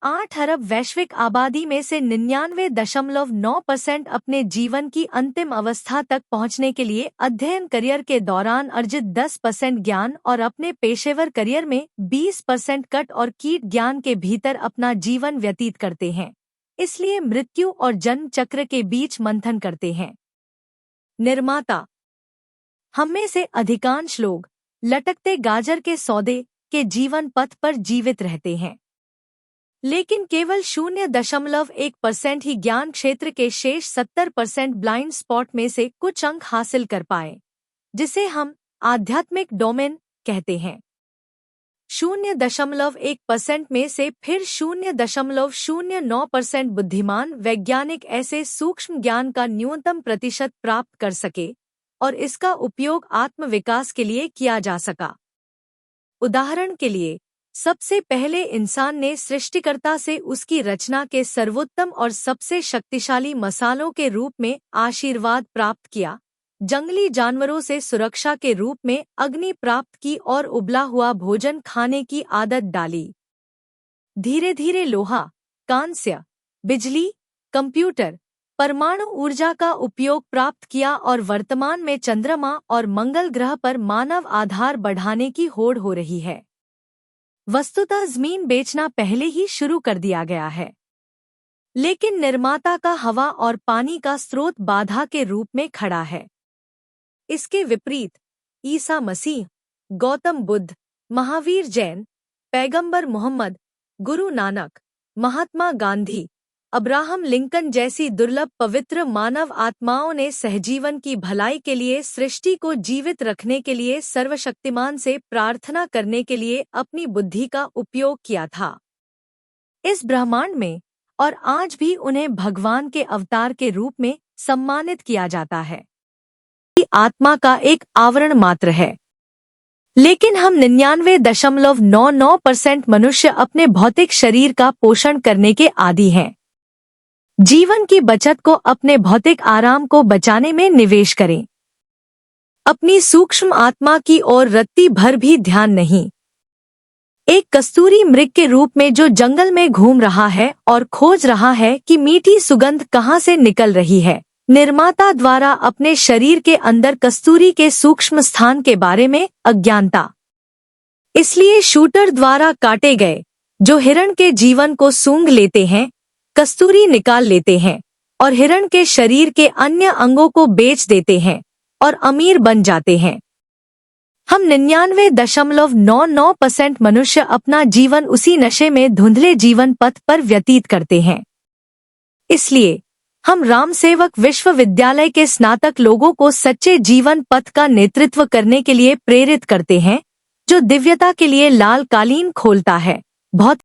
8 अरब वैश्विक आबादी में से 99.9% अपने जीवन की अंतिम अवस्था तक पहुंचने के लिए अध्ययन करियर के दौरान अर्जित 10% ज्ञान और अपने पेशेवर करियर में 20% कट और कीट ज्ञान के भीतर अपना जीवन व्यतीत करते हैं। इसलिए मृत्यु और जन्म चक्र के बीच मंथन करते हैं। निर्माता। हम में से अधिकांश लोग लटकते गाजर के सौदे के जीवन पथ पर जीवित रहते हैं, लेकिन केवल 0.1% ही ज्ञान क्षेत्र के शेष 70% ब्लाइंड स्पॉट में से कुछ अंक हासिल कर पाए, जिसे हम आध्यात्मिक डोमेन कहते हैं। 0.1% में से फिर 0.09% बुद्धिमान वैज्ञानिक ऐसे सूक्ष्म ज्ञान का न्यूनतम प्रतिशत प्राप्त कर सके और इसका उपयोग आत्म विकास के लिए किया जा सका। उदाहरण के लिए, सबसे पहले इंसान ने सृष्टिकर्ता से उसकी रचना के सर्वोत्तम और सबसे शक्तिशाली मसालों के रूप में आशीर्वाद प्राप्त किया, जंगली जानवरों से सुरक्षा के रूप में अग्नि प्राप्त की और उबला हुआ भोजन खाने की आदत डाली। धीरे धीरे लोहा, कांस्य, बिजली, कंप्यूटर, परमाणु ऊर्जा का उपयोग प्राप्त किया और वर्तमान में चंद्रमा और मंगल ग्रह पर मानव आधार बढ़ाने की होड़ हो रही है। वस्तुतः जमीन बेचना पहले ही शुरू कर दिया गया है, लेकिन निर्माता का हवा और पानी का स्रोत बाधा के रूप में खड़ा है। इसके विपरीत ईसा मसीह, गौतम बुद्ध, महावीर जैन, पैगंबर मोहम्मद, गुरु नानक, महात्मा गांधी, अब्राहम लिंकन जैसी दुर्लभ पवित्र मानव आत्माओं ने सहजीवन की भलाई के लिए, सृष्टि को जीवित रखने के लिए सर्वशक्तिमान से प्रार्थना करने के लिए अपनी बुद्धि का उपयोग किया था। इस ब्रह्मांड में और आज भी उन्हें भगवान के अवतार के रूप में सम्मानित किया जाता है। आत्मा का एक आवरण मात्र है, लेकिन हम 99.99% मनुष्य अपने भौतिक शरीर का पोषण करने के आदी हैं। जीवन की बचत को अपने भौतिक आराम को बचाने में निवेश करें। अपनी सूक्ष्म आत्मा की ओर रत्ती भर भी ध्यान नहीं। एक कस्तूरी मृग के रूप में जो जंगल में घूम रहा है और खोज रहा है कि मीठी सुगंध कहाँ से निकल रही है, निर्माता द्वारा अपने शरीर के अंदर कस्तूरी के सूक्ष्म स्थान के बारे में अज्ञानता। इसलिए शूटर द्वारा काटे गए जो हिरण के जीवन को सूंघ लेते हैं, कस्तूरी निकाल लेते हैं और हिरण के शरीर के अन्य अंगों को बेच देते हैं और अमीर बन जाते हैं। हम 99.99% मनुष्य अपना जीवन उसी नशे में धुंधले जीवन पथ पर व्यतीत करते हैं। इसलिए हम रामसेवक विश्वविद्यालय के स्नातक लोगों को सच्चे जीवन पथ का नेतृत्व करने के लिए प्रेरित करते हैं, जो दिव्यता के लिए लाल कालीन खोलता है। बहुत